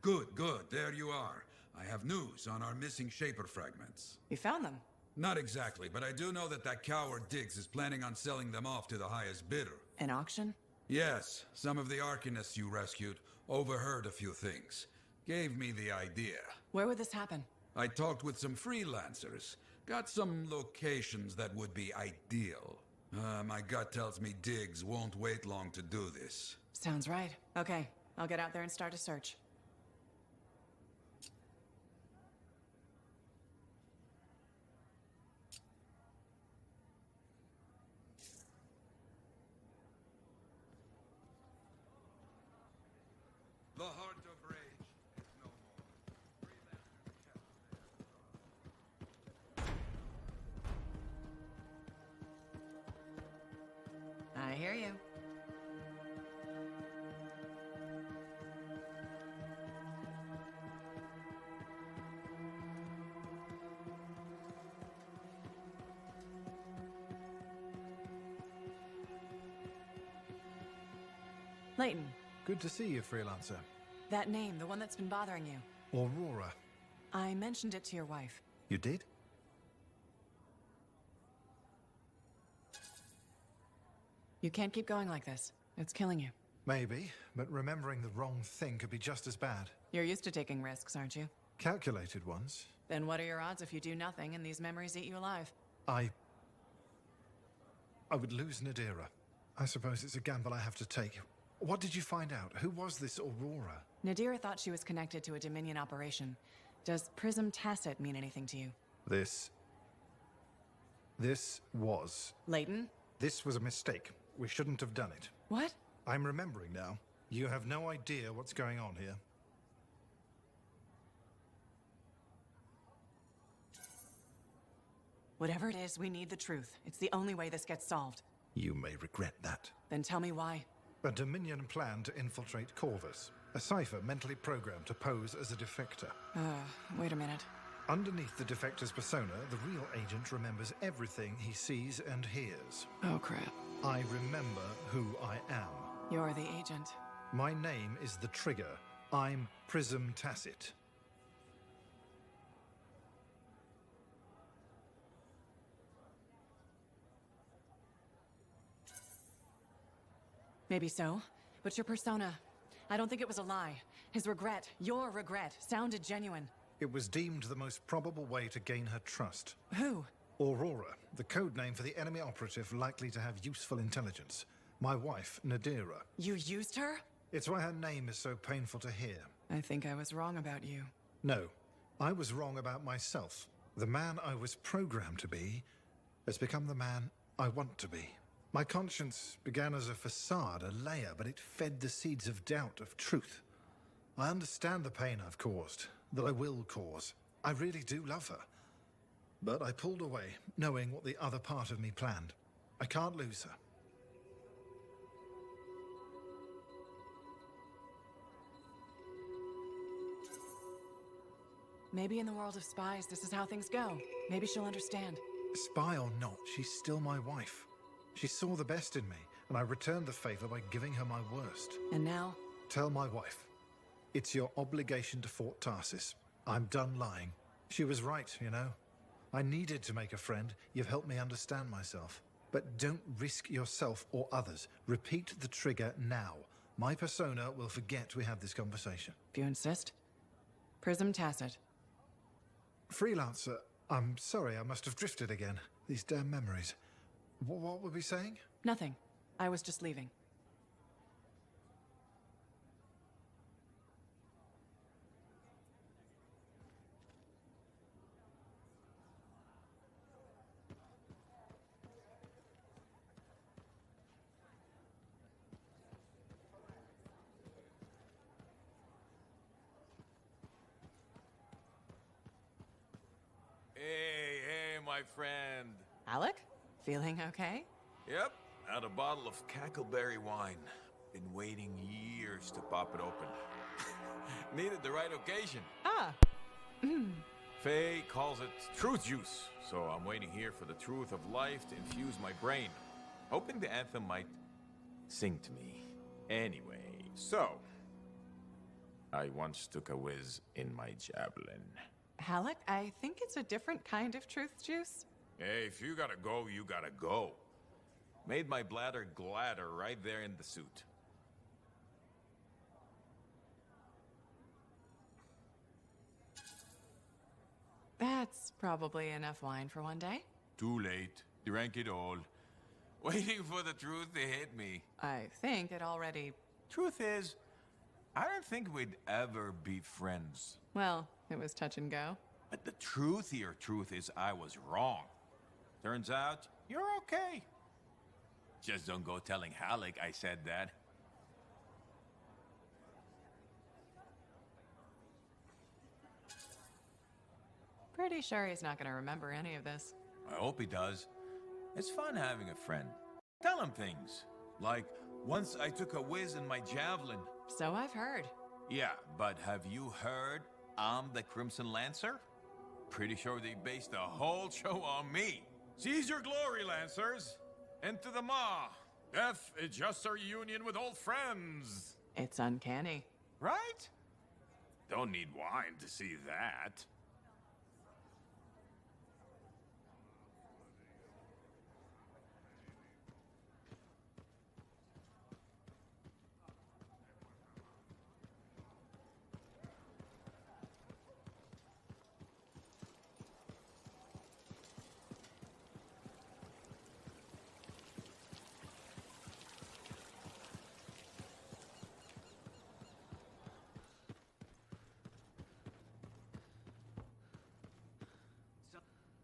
Good, good. There you are. I have news on our missing Shaper fragments. You found them? Not exactly, but I do know that coward Diggs is planning on selling them off to the highest bidder. An auction? Yes, some of the Arcanists you rescued overheard a few things. Gave me the idea. Where would this happen? I talked with some freelancers. Got some locations that would be ideal. My gut tells me Diggs won't wait long to do this. Sounds right. Okay, I'll get out there and start a search. The heart of rage is no more. I hear you. Layton, Good to see you, freelancer. that name, the one that's been bothering you. Aurora. I mentioned it to your wife. You did? You can't keep going like this. It's killing you. Maybe, but remembering the wrong thing could be just as bad. You're used to taking risks, aren't you? Calculated ones. Then what are your odds if you do nothing and these memories eat you alive? I would lose Nadira. I suppose it's a gamble I have to take. What did you find out? Who was this Aurora? Nadira thought she was connected to a Dominion operation. Does Prism Tacit mean anything to you? This was. Layton? This was a mistake. We shouldn't have done it. What? I'm remembering now. You have no idea what's going on here. Whatever it is, we need the truth. It's the only way this gets solved. You may regret that. Then tell me why. A Dominion plan to infiltrate Corvus. A cipher mentally programmed to pose as a defector. Wait a minute. Underneath the defector's persona, the real agent remembers everything he sees and hears. Oh, crap. I remember who I am. You're the agent. My name is the Trigger. I'm Prism Tacit. Maybe so, but your persona, I don't think it was a lie. His regret, your regret, sounded genuine. It was deemed the most probable way to gain her trust. Who? Aurora, the code name for the enemy operative likely to have useful intelligence. My wife, Nadira. You used her? It's why her name is so painful to hear. I think I was wrong about you. No, I was wrong about myself. The man I was programmed to be has become the man I want to be. My conscience began as a facade, a layer, but it fed the seeds of doubt, of truth. I understand the pain I've caused, that I will cause. I really do love her. But I pulled away, knowing what the other part of me planned. I can't lose her. Maybe in the world of spies, this is how things go. Maybe she'll understand. Spy or not, she's still my wife. She saw the best in me, and I returned the favor by giving her my worst. And now? Tell my wife. It's your obligation to Fort Tarsis. I'm done lying. She was right, you know. I needed to make a friend. You've helped me understand myself. But don't risk yourself or others. Repeat the trigger now. My persona will forget we had this conversation. If you insist. Prism Tacit. Freelancer, I'm sorry, I must have drifted again. These damn memories. What were we saying? Nothing. I was just leaving. Hey, my friend. Alec? Feeling okay? Yep, had a bottle of cackleberry wine. Been waiting years to pop it open. Needed the right occasion. Ah. Faye calls it truth juice, so I'm waiting here for the truth of life to infuse my brain. Hoping the anthem might sing to me. Anyway, so... I once took a whiz in my javelin. Halleck, I think it's a different kind of truth juice. Hey, if you gotta go, you gotta go. Made my bladder gladder right there in the suit. That's probably enough wine for one day. Too late. Drank it all. Waiting for the truth to hit me. I think it already... Truth is, I don't think we'd ever be friends. Well, it was touch and go. But the truthier truth is I was wrong. Turns out, you're okay. Just don't go telling Halleck I said that. Pretty sure he's not gonna remember any of this. I hope he does. It's fun having a friend. Tell him things. Like, once I took a whiz in my javelin. So I've heard. Yeah, but have you heard I'm the Crimson Lancer? Pretty sure they based the whole show on me. Seize your glory, Lancers! Into the maw! Death is just our union with old friends! It's uncanny. Right? Don't need wine to see that.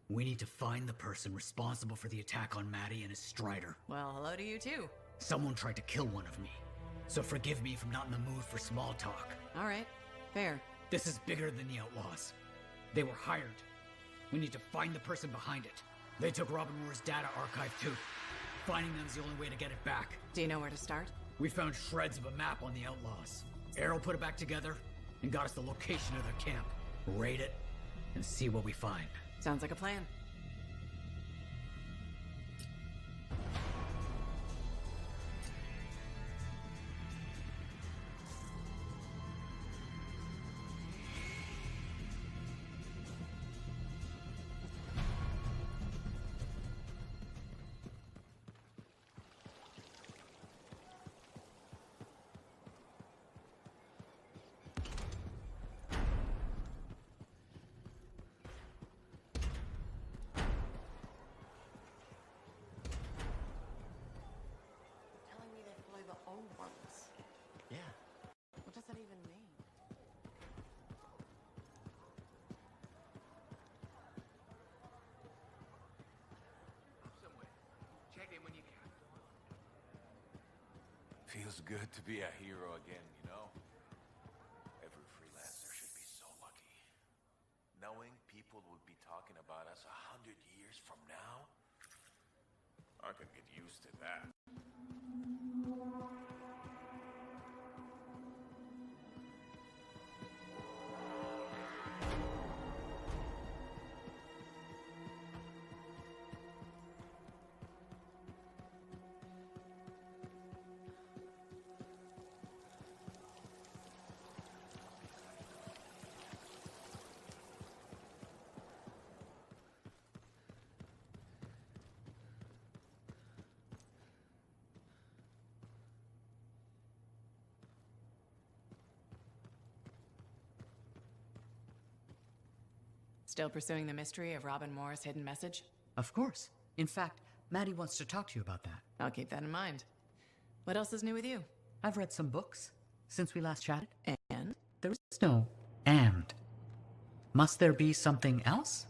We need to find the person responsible for the attack on Maddie and his Strider. Well, hello to you too. Someone tried to kill one of me, so forgive me if I'm not in the mood for small talk. All right, fair. This is bigger than the Outlaws. They were hired. We need to find the person behind it. They took Robin Moore's data archive too. Finding them's the only way to get it back. Do you know where to start? We found shreds of a map on the Outlaws. Arrow put it back together and got us the location of their camp. Raid it and see what we find. Sounds like a plan. Yeah. What does that even mean? Somewhere. Check in when you can. Feels good to be a hero again, you know? Every freelancer should be so lucky. Knowing people would be talking about us 100 years from now? I could get used to that. Still pursuing the mystery of Robin Moore's hidden message? Of course. In fact, Maddie wants to talk to you about that. I'll keep that in mind. What else is new with you? I've read some books since we last chatted. And? There is no and. Must there be something else?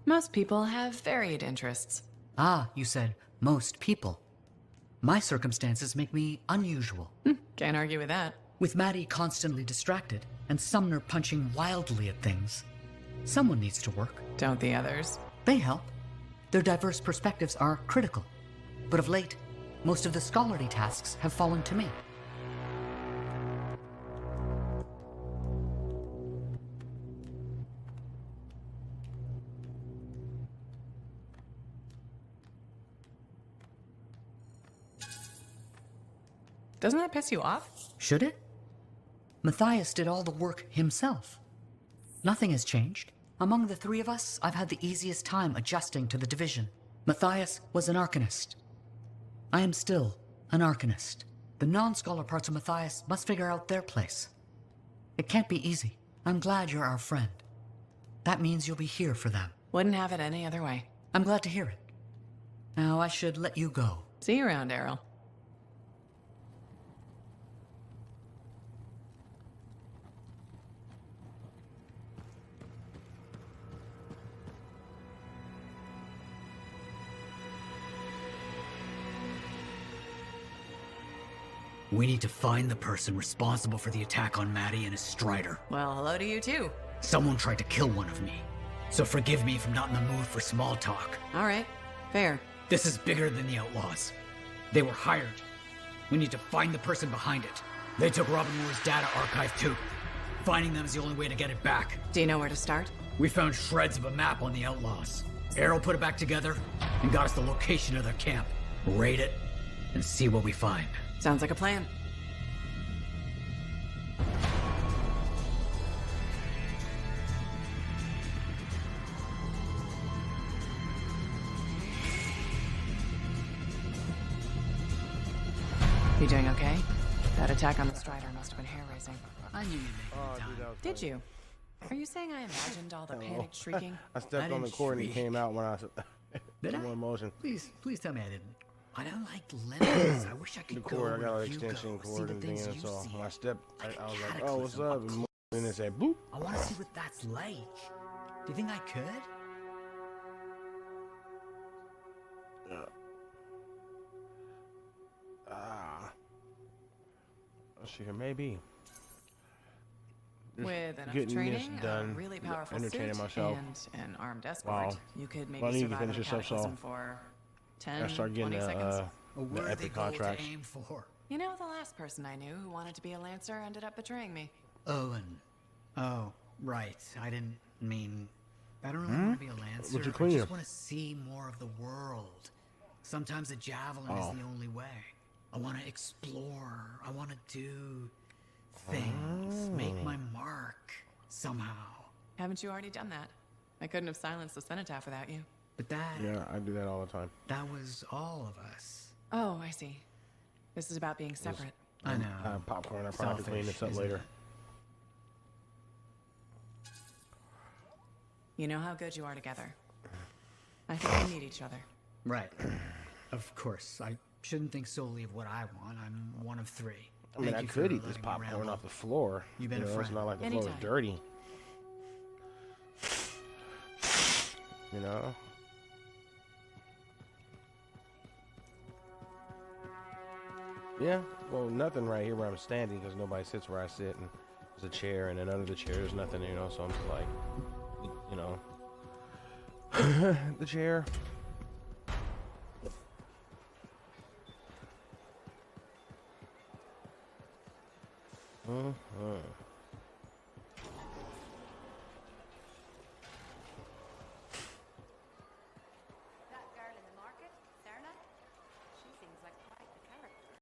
Most people have varied interests. Ah, you said most people. My circumstances make me unusual. Can't argue with that. With Maddie constantly distracted and Sumner punching wildly at things, someone needs to work. Don't the others? They help. Their diverse perspectives are critical. But of late, most of the scholarly tasks have fallen to me. Doesn't that piss you off? Should it? Matthias did all the work himself. Nothing has changed. Among the three of us, I've had the easiest time adjusting to the division. Matthias was an Arcanist. I am still an Arcanist. The non-scholar parts of Matthias must figure out their place. It can't be easy. I'm glad you're our friend. That means you'll be here for them. Wouldn't have it any other way. I'm glad to hear it. Now I should let you go. See you around, Errol. We need to find the person responsible for the attack on Maddie and his Strider. Well, hello to you too. Someone tried to kill one of me. So forgive me if I'm not in the mood for small talk. All right, fair. This is bigger than the Outlaws. They were hired. We need to find the person behind it. They took Robin Moore's data archive too. Finding them is the only way to get it back. Do you know where to start? We found shreds of a map on the Outlaws. Errol put it back together and got us the location of their camp. Raid it and see what we find. Sounds like a plan. You doing okay? That attack on the Strider must have been hair-raising. I knew you'd make it in time. Did you? Are you saying I imagined all the panicked shrieking? I stepped on the didn't cord and it shriek. came out when I was Did in I? one motion. Please tell me I didn't. I don't like limits. I wish I could The go cord, I got where an you extension go, see cord the and things thing, you so see. when I stepped, I Like a was like, oh, what's cataclysm up? up And close. then it said, boop. I want to see what that's like. Do you think I could? Sure, maybe. Just With enough getting training, this done, a really powerful entertaining suit, myself. and an armed escort, Wow. you could maybe Well, I need to survive finish a this up, so cataclysm for 10, I start getting 20 seconds. A the worthy epic goal contracts. to aim for. You know, the last person I knew who wanted to be a Lancer ended up betraying me. Owen. Oh, right. I didn't mean... I don't really want to be a Lancer. Would you I clean just it? want to see more of the world. Sometimes a javelin is the only way. I want to explore. I want to do things. Make my mark. Somehow. Haven't you already done that? I couldn't have silenced the cenotaph without you. But that... Yeah, I do that all the time. That was all of us. Oh, I see. This is about being separate. I know. I have popcorn. I probably have to clean this up Selfish, later. isn't You know how good you are together. I think we need each other. Right. Of course. I shouldn't think solely of what I want. I'm one of three. I mean, Thank I you could for eat this letting me popcorn ramble. off the floor. You've been a It's friend. not like the floor is Anytime. dirty. You know? Yeah, well, nothing right here where I'm standing because nobody sits where I sit, and there's a chair, and then under the chair there's nothing, you know, so I'm just like, you know, the chair.